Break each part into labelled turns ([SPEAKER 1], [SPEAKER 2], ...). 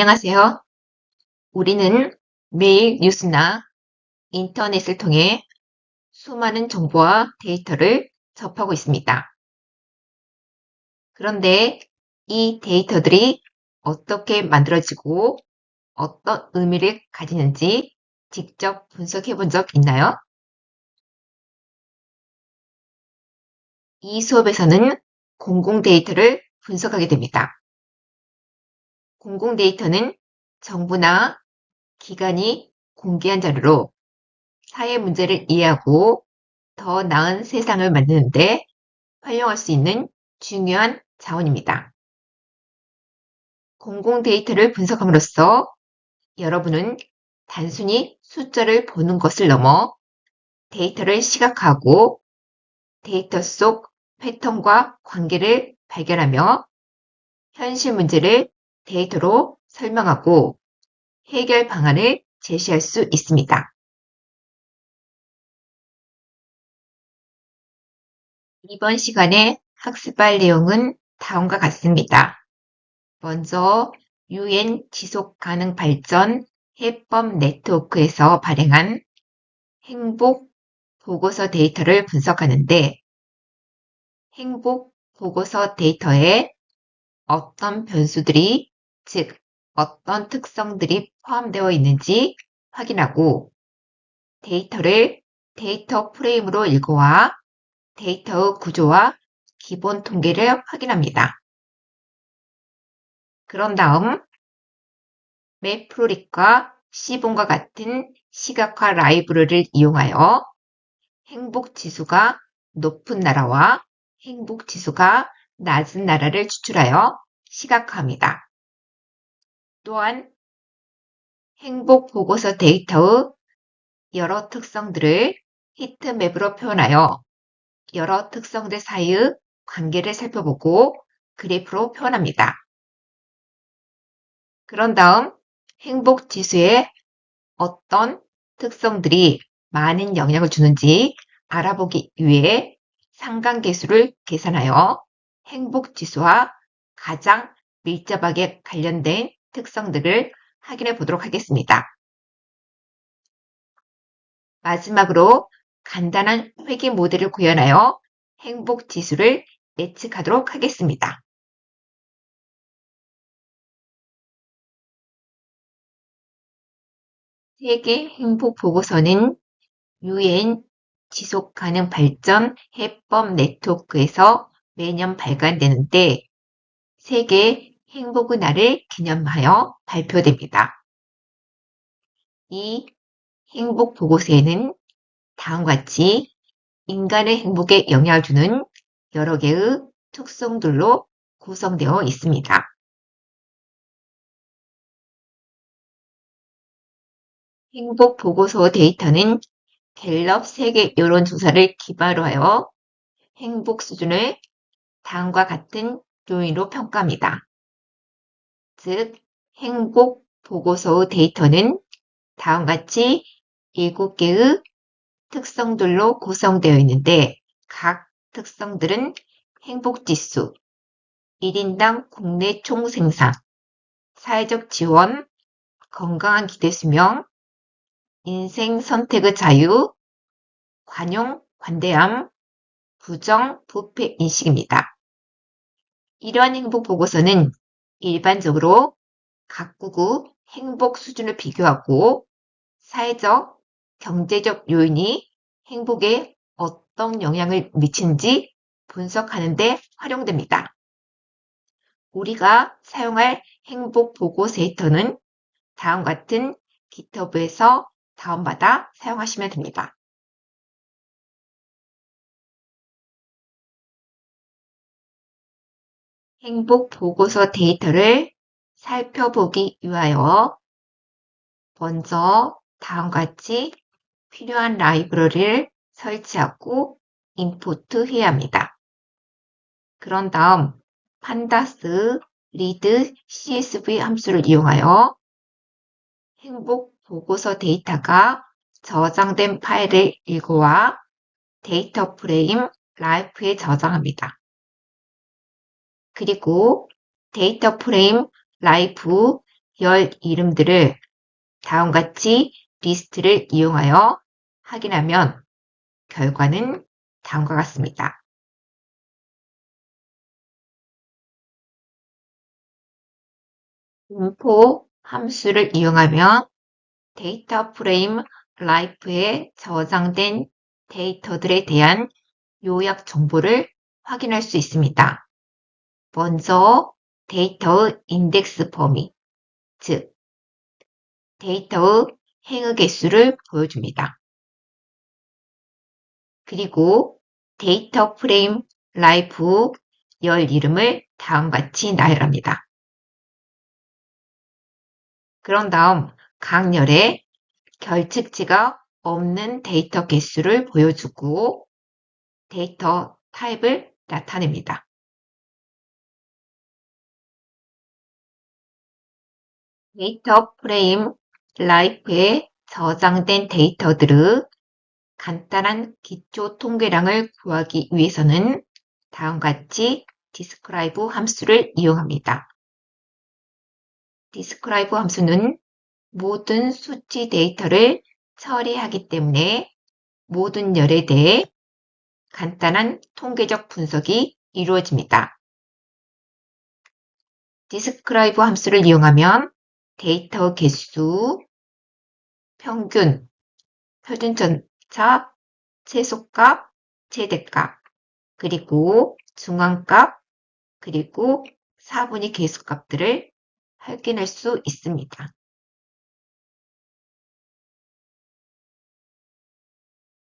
[SPEAKER 1] 안녕하세요. 우리는 매일 뉴스나 인터넷을 통해 수많은 정보와 데이터를 접하고 있습니다. 그런데 이 데이터들이 어떻게 만들어지고 어떤 의미를 가지는지 직접 분석해 본 적 있나요? 이 수업에서는 공공 데이터를 분석하게 됩니다. 공공 데이터는 정부나 기관이 공개한 자료로 사회 문제를 이해하고 더 나은 세상을 만드는데 활용할 수 있는 중요한 자원입니다. 공공 데이터를 분석함으로써 여러분은 단순히 숫자를 보는 것을 넘어 데이터를 시각화하고 데이터 속 패턴과 관계를 발견하며 현실 문제를 데이터로 설명하고 해결 방안을 제시할 수 있습니다. 이번 시간의 학습할 내용은 다음과 같습니다. 먼저 UN 지속가능 발전 해법 네트워크에서 발행한 행복 보고서 데이터를 분석하는데 행복 보고서 데이터에 어떤 변수들이, 즉 어떤 특성들이 포함되어 있는지 확인하고 데이터를 데이터 프레임으로 읽어와 데이터의 구조와 기본 통계를 확인합니다. 그런 다음 매프로릭과 시본과 같은 시각화 라이브러리를 이용하여 행복지수가 높은 나라와 행복지수가 낮은 나라를 추출하여 시각화합니다. 또한 행복보고서 데이터의 여러 특성들을 히트맵으로 표현하여 여러 특성들 사이의 관계를 살펴보고 그래프로 표현합니다. 그런 다음 행복지수에 어떤 특성들이 많은 영향을 주는지 알아보기 위해 상관계수를 계산하여 행복지수와 가장 밀접하게 관련된 특성들을 확인해 보도록 하겠습니다. 마지막으로 간단한 회계 모델을 구현하여 행복지수를 예측하도록 하겠습니다. 세계 행복 보고서는 UN 지속가능 발전 해법 네트워크에서 매년 발간되는데 세계 행복의 날을 기념하여 발표됩니다. 이 행복 보고서에는 다음과 같이 인간의 행복에 영향을 주는 여러 개의 특성들로 구성되어 있습니다. 행복 보고서 데이터는 갤럽 세계 여론조사를 기반으로 하여 행복 수준을 다음과 같은 요인으로 평가합니다. 즉, 행복 보고서의 데이터는 다음과 같이 7개의 특성들로 구성되어 있는데 각 특성들은 행복지수, 1인당 국내 총생산, 사회적 지원, 건강한 기대수명, 인생 선택의 자유, 관용, 관대함, 부정, 부패 인식입니다. 이러한 행복 보고서는 일반적으로 각국의 행복 수준을 비교하고 사회적, 경제적 요인이 행복에 어떤 영향을 미치는지 분석하는 데 활용됩니다. 우리가 사용할 행복 보고 데이터는 다음과 같은 GitHub에서 다운받아 사용하시면 됩니다. 행복 보고서 데이터를 살펴보기 위하여 먼저 다음과 같이 필요한 라이브러리를 설치하고 임포트해야 합니다. 그런 다음 판다스 read csv 함수를 이용하여 행복 보고서 데이터가 저장된 파일을 읽어와 데이터 프레임 라이프에 저장합니다. 그리고 데이터 프레임 라이프 열 이름들을 다음과 같이 리스트를 이용하여 확인하면 결과는 다음과 같습니다. 분포 함수를 이용하면 데이터 프레임 life에 저장된 데이터들에 대한 요약 정보를 확인할 수 있습니다. 먼저 데이터의 인덱스 범위, 즉 데이터의 행의 개수를 보여줍니다. 그리고 데이터 프레임 라이프 열 이름을 다음과 같이 나열합니다. 그런 다음 각 열에 결측지가 없는 데이터 개수를 보여주고 데이터 타입을 나타냅니다. 데이터 프레임 라이프에 저장된 데이터들의 간단한 기초 통계량을 구하기 위해서는 다음과 같이 describe 함수를 이용합니다. describe 함수는 모든 수치 데이터를 처리하기 때문에 모든 열에 대해 간단한 통계적 분석이 이루어집니다. describe 함수를 이용하면 데이터 개수, 평균, 표준점차, 최소값, 최대값, 그리고 중앙값, 그리고 4분의 개수값들을 확인할 수 있습니다.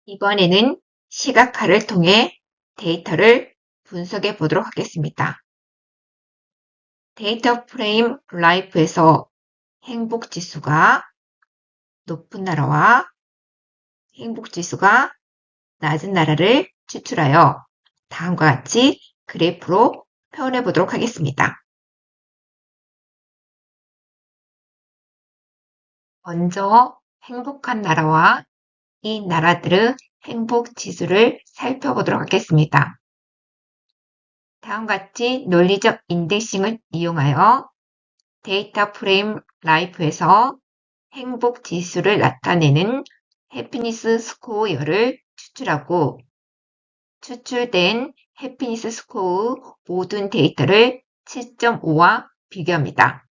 [SPEAKER 1] 이번에는 시각화를 통해 데이터를 분석해 보도록 하겠습니다. 데이터 프레임 라이프에서 행복지수가 높은 나라와 행복지수가 낮은 나라를 추출하여 다음과 같이 그래프로 표현해 보도록 하겠습니다. 먼저 행복한 나라와 이 나라들의 행복 지수를 살펴보도록 하겠습니다. 다음과 같이 논리적 인덱싱을 이용하여 데이터 프레임 라이프에서 행복 지수를 나타내는 해피니스 스코어열을 추출하고 추출된 해피니스 스코어 모든 데이터를 7.5와 비교합니다.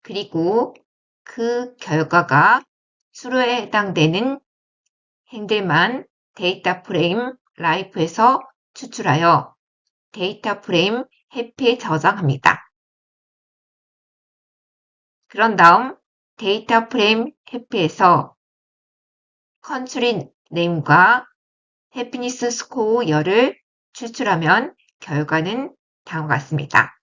[SPEAKER 1] 그리고 그 결과가 수로에 해당되는 행들만 데이터 프레임 라이프에서 추출하여 데이터 프레임 해피에 저장합니다. 그런 다음 데이터 프레임 해피에서 컨트리 네임과 해피니스 스코어 열을 추출하면 결과는 다음과 같습니다.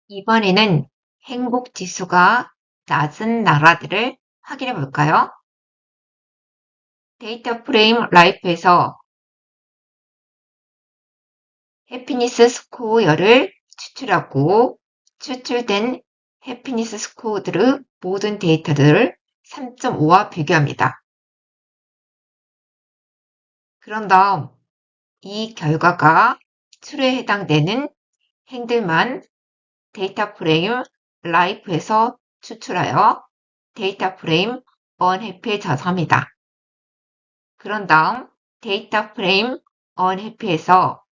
[SPEAKER 1] 이번에는 행복 지수가 낮은 나라들을 확인해 볼까요? 데이터 프레임 라이프에서 해피니스 스코어 열을 추출하고 추출된 해피니스 스코어들의 모든 데이터들을 3.5와 비교합니다. 그런 다음 이 결과가 수로에 해당되는 행들만 데이터 프레임 라이프에서 추출하여 데이터 프레임 언해피에 저장합니다. 그런 다음 데이터 프레임 언해피에서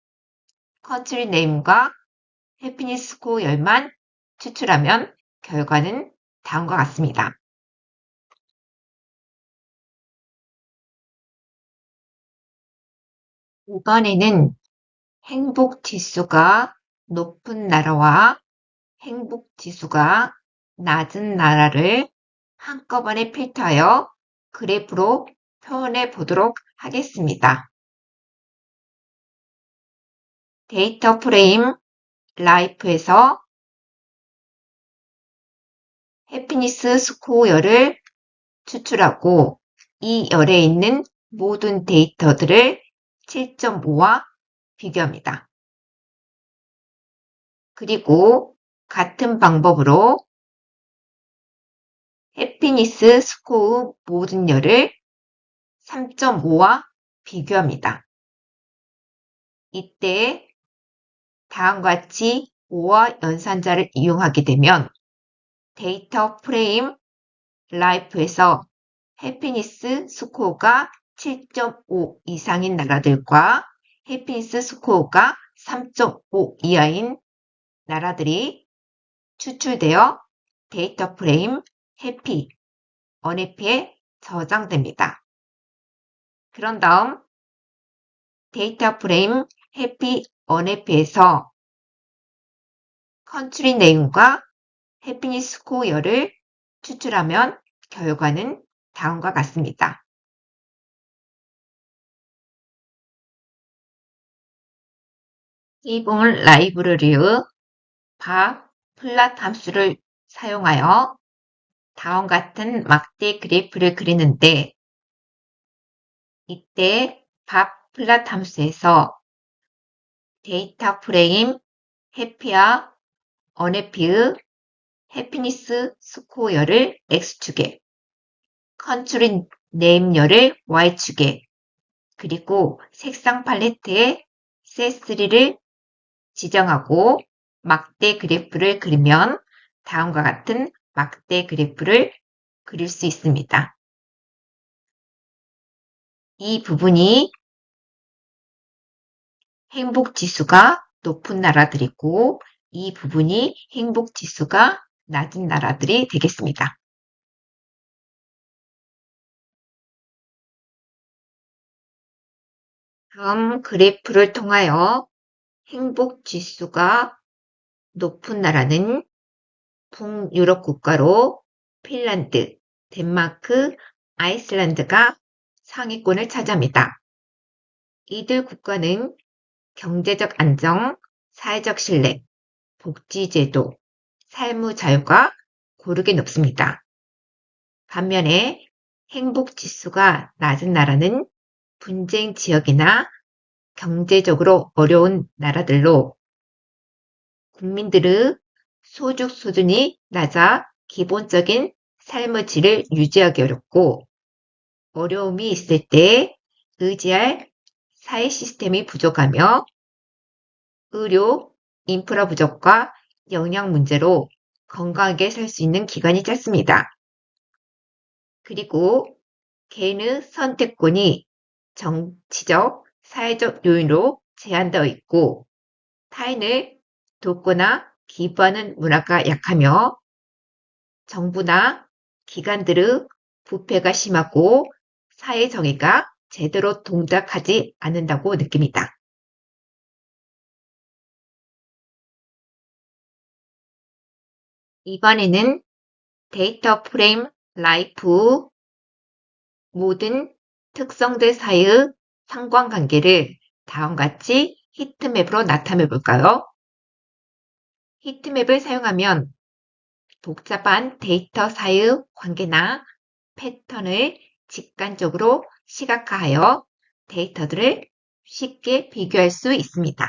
[SPEAKER 1] 컨트리 네임과 해피니스 스코어 열만 추출하면 결과는 다음과 같습니다. 이번에는 행복 지수가 높은 나라와 행복 지수가 낮은 나라를 한꺼번에 필터하여 그래프로 표현해 보도록 하겠습니다. 데이터 프레임 라이프에서 해피니스 스코어 열을 추출하고 이 열에 있는 모든 데이터들을 7.5와 비교합니다. 그리고 같은 방법으로 해피니스 스코어 모든 열을 3.5와 비교합니다. 이때 다음과 같이 5와 연산자를 이용하게 되면 데이터 프레임 라이프에서 해피니스 스코어가 7.5 이상인 나라들과 해피니스 스코어가 3.5 이하인 나라들이 추출되어 데이터 프레임 해피, 언해피에 저장됩니다. 그런 다음 데이터 프레임 해피, 언해피에서 컨트리 네임과 해피니스 스코어를 추출하면 결과는 다음과 같습니다. 테이블 라이브러리의 바 플랫 함수를 사용하여 다음 같은 막대 그래프를 그리는데 이때 바 플랫 함수에서 데이터 프레임 해피와 언해피의 해피니스 스코어를 X축에, 컨트리 네임열을 Y축에, 그리고 색상 팔레트에 C3를 지정하고 막대 그래프를 그리면 다음과 같은 막대 그래프를 그릴 수 있습니다. 이 부분이 행복지수가 높은 나라들이고 이 부분이 행복지수가 낮은 나라들이 되겠습니다. 다음 그래프를 통하여 행복지수가 높은 나라는 북유럽 국가로 핀란드, 덴마크, 아이슬란드가 상위권을 차지합니다. 이들 국가는 경제적 안정, 사회적 신뢰, 복지제도, 삶의 자유가 고르게 높습니다. 반면에 행복지수가 낮은 나라는 분쟁 지역이나 경제적으로 어려운 나라들로 국민들의 소득 수준이 낮아 기본적인 삶의 질을 유지하기 어렵고 어려움이 있을 때 의지할 사회 시스템이 부족하며 의료, 인프라 부족과 영양 문제로 건강하게 살 수 있는 기간이 짧습니다. 그리고 개인의 선택권이 정치적, 사회적 요인으로 제한되어 있고 타인을 돕거나 기부하는 문화가 약하며 정부나 기관들의 부패가 심하고 사회 정의가 제대로 동작하지 않는다고 느낍니다. 이번에는 데이터 프레임 라이프 모든 특성들 사이의 상관관계를 다음과 같이 히트맵으로 나타내 볼까요? 히트맵을 사용하면 복잡한 데이터 사이의 관계나 패턴을 직관적으로 시각화하여 데이터들을 쉽게 비교할 수 있습니다.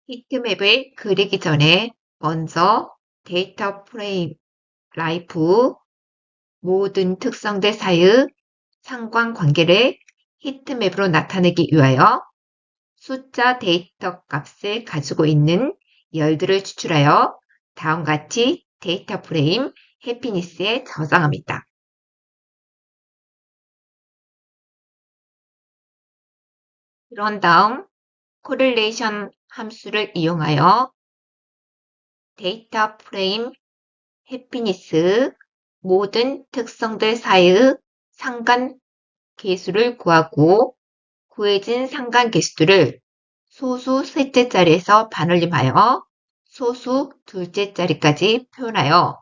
[SPEAKER 1] 히트맵을 그리기 전에 먼저 데이터 프레임 라이프 모든 특성들 사이의 상관관계를 히트맵으로 나타내기 위하여 숫자 데이터 값을 가지고 있는 열들을 추출하여 다음과 같이 데이터 프레임 해피니스에 저장합니다. 그런 다음 코릴레이션 함수를 이용하여 데이터 프레임 해피니스 모든 특성들 사이의 상관계수를 구하고 구해진 상관계수들을 소수 셋째 자리에서 반올림하여 소수 둘째 자리까지 표현하여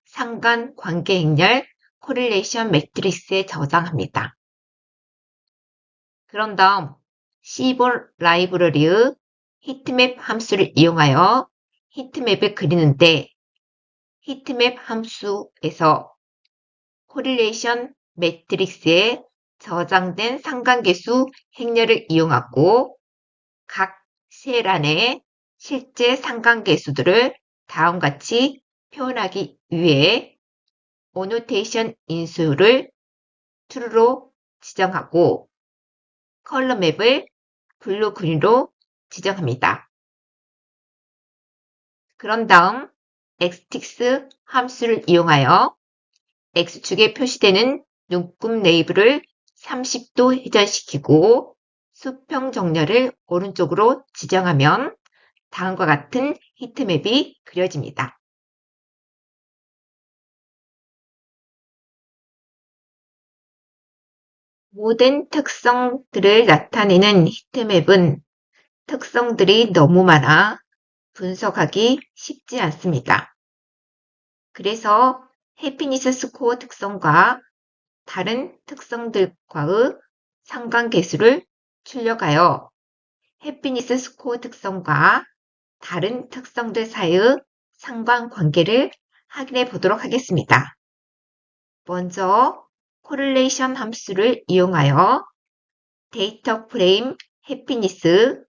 [SPEAKER 1] 상관관계 행렬 코릴레이션 매트릭스에 저장합니다. 그런 다음 C볼 라이브러리의 히트맵 함수를 이용하여 히트맵을 그리는데 히트맵 함수에서 코릴레이션 매트릭스에 저장된 상관계수 행렬을 이용하고 각 셀 안에 실제 상관계수들을 다음과 같이 표현하기 위해 오노테이션 인수를 true로 지정하고 컬럼맵을 블루 그린으로 지정합니다. 그런 다음 x틱스 함수를 이용하여 x축에 표시되는 눈금 레이블을 30도 회전시키고 수평 정렬을 오른쪽으로 지정하면 다음과 같은 히트맵이 그려집니다. 모든 특성들을 나타내는 히트맵은 특성들이 너무 많아 분석하기 쉽지 않습니다. 그래서 해피니스 스코어 특성과 다른 특성들과의 상관계수를 출력하여 해피니스 스코어 특성과 다른 특성들 사이의 상관관계를 확인해 보도록 하겠습니다. 먼저 코릴레이션 함수를 이용하여 데이터 프레임 해피니스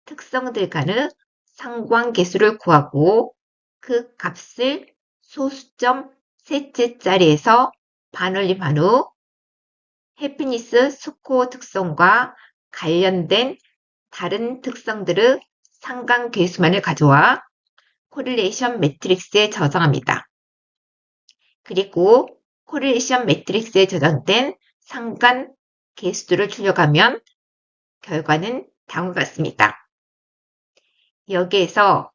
[SPEAKER 1] 특성들 간의 상관계수를 구하고 그 값을 소수점 셋째 자리에서 반올림한 후 해피니스 스코어 특성과 관련된 다른 특성들의 상관계수만을 가져와 코릴레이션 매트릭스에 저장합니다. 그리고 코릴레이션 매트릭스에 저장된 상관계수들을 출력하면 결과는 다음과 같습니다. 여기에서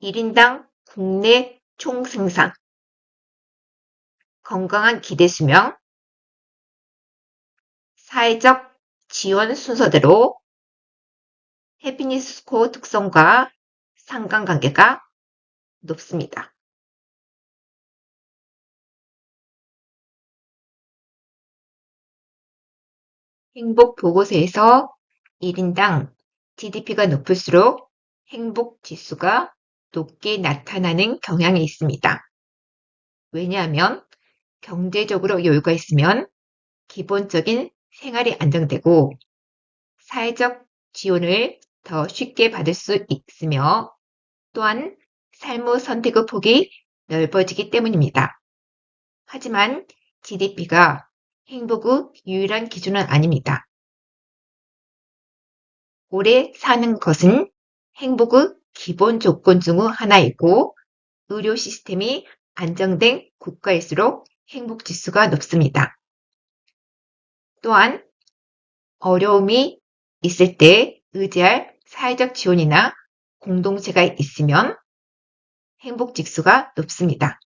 [SPEAKER 1] 1인당 국내 총생산, 건강한 기대수명, 사회적 지원 순서대로 해피니스 스코어 특성과 상관관계가 높습니다. 행복 보고서에서 1인당 GDP가 높을수록 행복 지수가 높게 나타나는 경향이 있습니다. 왜냐하면 경제적으로 여유가 있으면 기본적인 생활이 안정되고 사회적 지원을 더 쉽게 받을 수 있으며 또한 삶의 선택의 폭이 넓어지기 때문입니다. 하지만 GDP가 행복의 유일한 기준은 아닙니다. 오래 사는 것은 행복의 기본 조건 중 하나이고 의료 시스템이 안정된 국가일수록 행복 지수가 높습니다. 또한 어려움이 있을 때 의지할 사회적 지원이나 공동체가 있으면 행복 지수가 높습니다.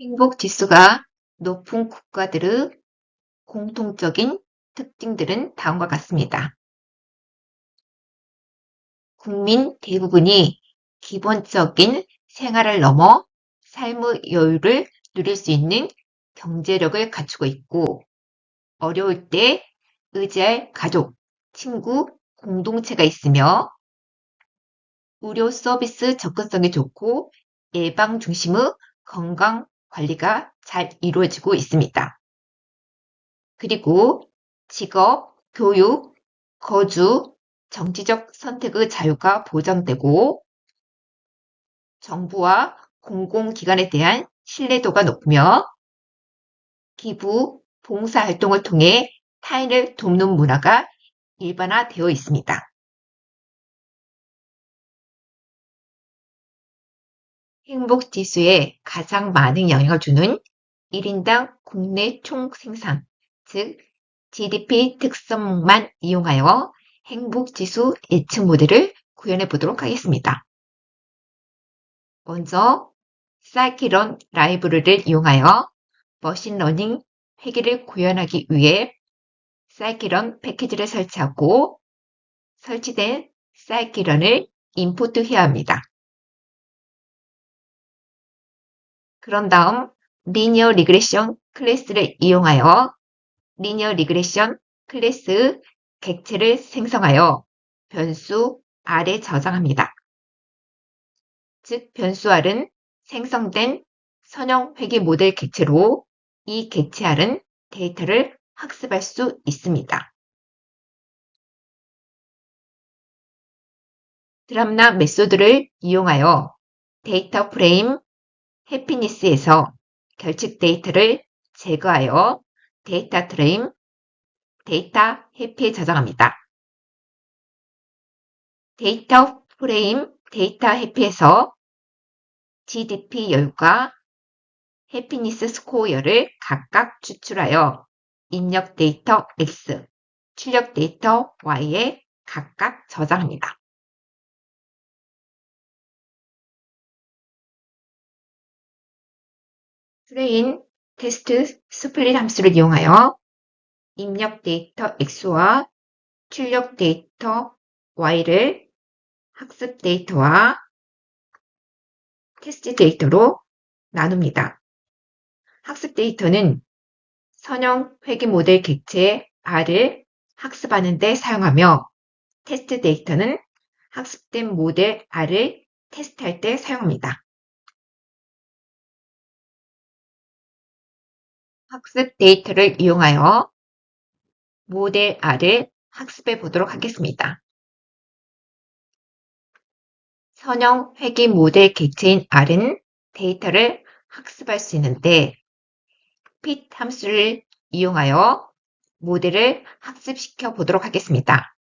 [SPEAKER 1] 행복 지수가 높은 국가들의 공통적인 특징들은 다음과 같습니다. 국민 대부분이 기본적인 생활을 넘어 삶의 여유를 누릴 수 있는 경제력을 갖추고 있고 어려울 때 의지할 가족, 친구, 공동체가 있으며 의료 서비스 접근성이 좋고 예방 중심의 건강 관리가 잘 이루어지고 있습니다. 그리고 직업, 교육, 거주, 정치적 선택의 자유가 보장되고 정부와 공공기관에 대한 신뢰도가 높으며 기부, 봉사활동을 통해 타인을 돕는 문화가 일반화되어 있습니다. 행복지수에 가장 많은 영향을 주는 1인당 국내 총생산, 즉 GDP 특성만 이용하여 행복지수 예측 모델을 구현해 보도록 하겠습니다. 먼저 사이키런 라이브러리를 이용하여 머신러닝 회계를 구현하기 위해 사이키런 패키지를 설치하고 설치된 사이키런을 임포트해야 합니다. 그런 다음 리니어 리그레션 클래스를 이용하여 리니어 리그레션 클래스 객체를 생성하여 변수 R에 저장합니다. 즉 변수 R은 생성된 선형 회계 모델 객체로 이 객체 R은 데이터를 학습할 수 있습니다. 드람나 메소드를 이용하여 데이터 프레임 해피니스에서 결측 데이터를 제거하여 데이터 트레임, 데이터 해피에 저장합니다. 데이터 프레임, 데이터 해피에서 GDP 열과 해피니스 스코어열을 각각 추출하여 입력 데이터 X, 출력 데이터 Y에 각각 저장합니다. 트레인 테스트 스플릿 함수를 이용하여 입력 데이터 X와 출력 데이터 Y를 학습 데이터와 테스트 데이터로 나눕니다. 학습 데이터는 선형 회귀 모델 객체 R을 학습하는 데 사용하며 테스트 데이터는 학습된 모델 R을 테스트할 때 사용합니다. 학습 데이터를 이용하여 모델 R을 학습해 보도록 하겠습니다. 선형 회귀 모델 객체인 R은 데이터를 학습할 수 있는데 fit 함수를 이용하여 모델을 학습시켜 보도록 하겠습니다.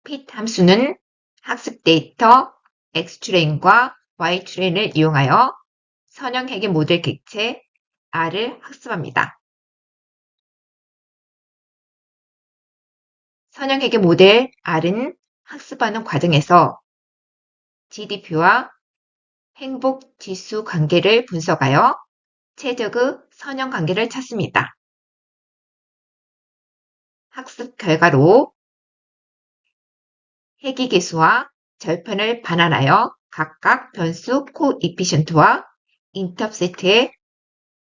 [SPEAKER 1] fit 함수는 학습 데이터 X트레인과 Y트레인을 이용하여 선형 회귀 모델 객체 R을 학습합니다. 선형 회귀 모델 R은 학습하는 과정에서 GDP와 행복 지수 관계를 분석하여 최적의 선형 관계를 찾습니다. 학습 결과로 회귀계수와 절편을 반환하여 각각 변수 코이피션트와 인터셉트에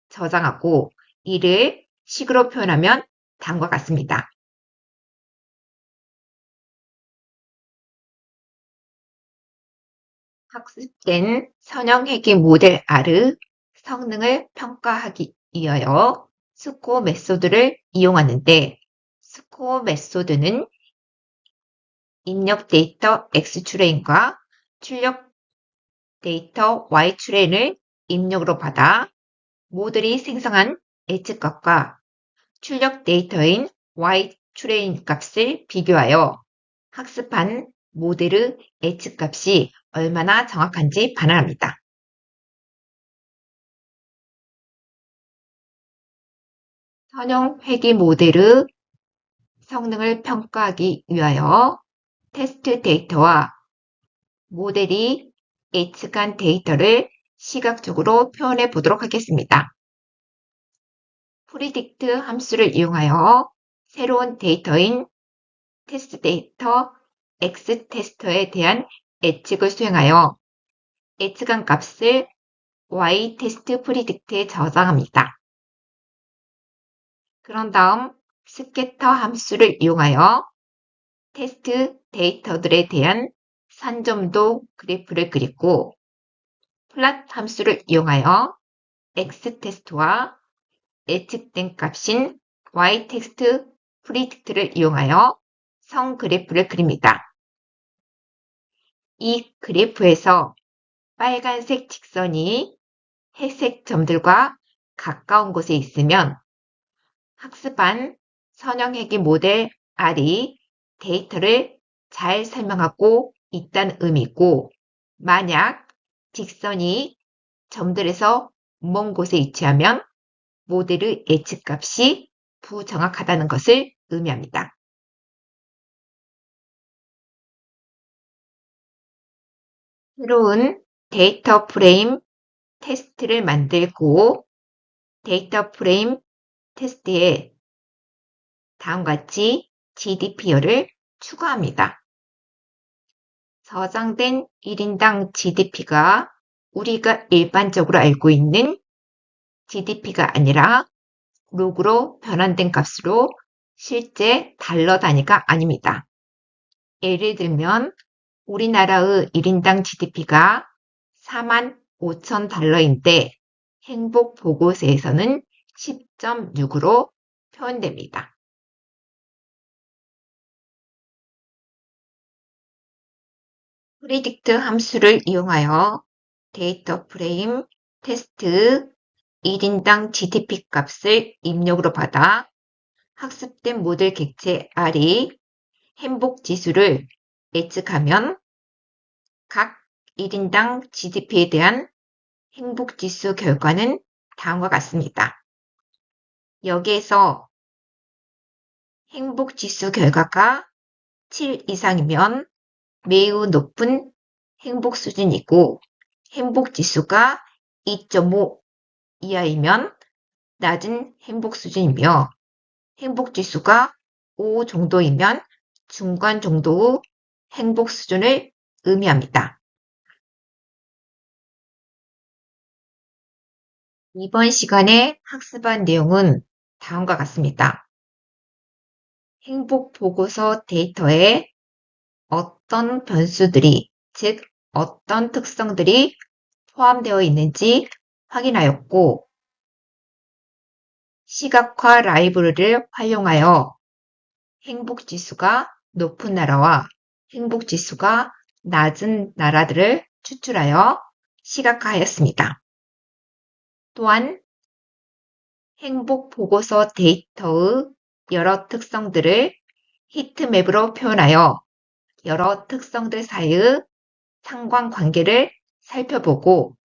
[SPEAKER 1] 저장하고 이를 식으로 표현하면 다음과 같습니다. 학습된 선형 회귀 모델 R의 성능을 평가하기 위하여 스코어 메소드를 이용하는데 스코어 메소드는 입력 데이터 X트레인과 출력 데이터 Y트레인을 입력으로 받아 모델이 생성한 H값과 출력 데이터인 Y트레인 값을 비교하여 학습한 모델의 H값이 얼마나 정확한지 반환합니다. 선형 회귀 모델의 성능을 평가하기 위하여 테스트 데이터와 모델이 예측한 데이터를 시각적으로 표현해 보도록 하겠습니다. predict 함수를 이용하여 새로운 데이터인 테스트 데이터 X 테스터에 대한 예측을 수행하여 예측한 값을 Y 테스트 predict에 저장합니다. 그런 다음 스캐터 함수를 이용하여 테스트 데이터들에 대한 산점도 그래프를 그리고 플랫 함수를 이용하여 X 테스트와 예측된 값인 Y 테스트 predict를 이용하여 성 그래프를 그립니다. 이 그래프에서 빨간색 직선이 회색 점들과 가까운 곳에 있으면 학습한 선형 회귀 모델 R이 데이터를 잘 설명하고 있다는 의미고 만약 직선이 점들에서 먼 곳에 위치하면 모델의 예측값이 부정확하다는 것을 의미합니다. 새로운 데이터 프레임 테스트를 만들고 데이터 프레임 테스트에 다음과 같이 GDP열을 추가합니다. 저장된 1인당 GDP가 우리가 일반적으로 알고 있는 GDP가 아니라 로그로 변환된 값으로 실제 달러 단위가 아닙니다. 예를 들면 우리나라의 1인당 GDP가 45,000달러인데 행복보고서에서는 10.6으로 표현됩니다. predict 함수를 이용하여 데이터 프레임 테스트 1인당 GDP 값을 입력으로 받아 학습된 모델 객체 R이 행복 지수를 예측하면 각 1인당 GDP에 대한 행복 지수 결과는 다음과 같습니다. 여기에서 행복 지수 결과가 7 이상이면 매우 높은 행복 수준이고 행복 지수가 2.5 이하이면 낮은 행복 수준이며 행복 지수가 5 정도이면 중간 정도의 행복 수준을 의미합니다. 이번 시간에 학습한 내용은 다음과 같습니다. 행복 보고서 데이터에 어떤 변수들이, 즉 어떤 특성들이 포함되어 있는지 확인하였고, 시각화 라이브러리를 활용하여 행복지수가 높은 나라와 행복지수가 낮은 나라들을 추출하여 시각화하였습니다. 또한 행복 보고서 데이터의 여러 특성들을 히트맵으로 표현하여 여러 특성들 사이의 상관관계를 살펴보고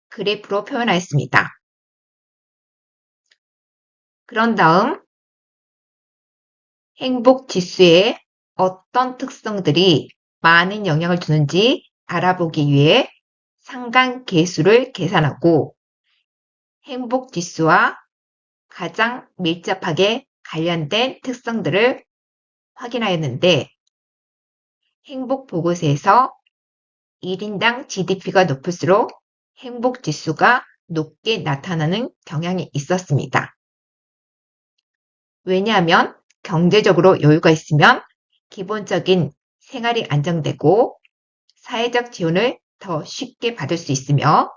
[SPEAKER 1] 그래프로 표현하였습니다. 그런 다음 행복 지수에 어떤 특성들이 많은 영향을 주는지 알아보기 위해 상관계수를 계산하고 행복 지수와 가장 밀접하게 관련된 특성들을 확인하였는데 행복 보고서에서 1인당 GDP가 높을수록 행복 지수가 높게 나타나는 경향이 있었습니다. 왜냐하면 경제적으로 여유가 있으면 기본적인 생활이 안정되고 사회적 지원을 더 쉽게 받을 수 있으며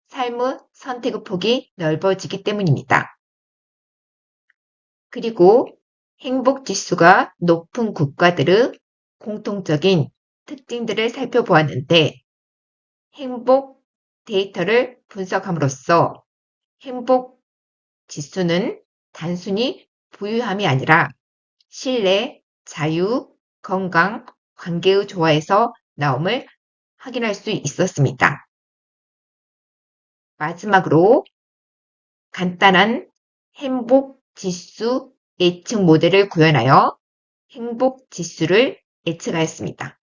[SPEAKER 1] 삶의 선택의 폭이 넓어지기 때문입니다. 그리고 행복 지수가 높은 국가들의 공통적인 특징들을 살펴보았는데 행복 데이터를 분석함으로써 행복 지수는 단순히 부유함이 아니라 신뢰, 자유, 건강, 관계의 조화에서 나옴을 확인할 수 있었습니다. 마지막으로 간단한 행복 지수 예측 모델을 구현하여 행복 지수를 예측하였습니다.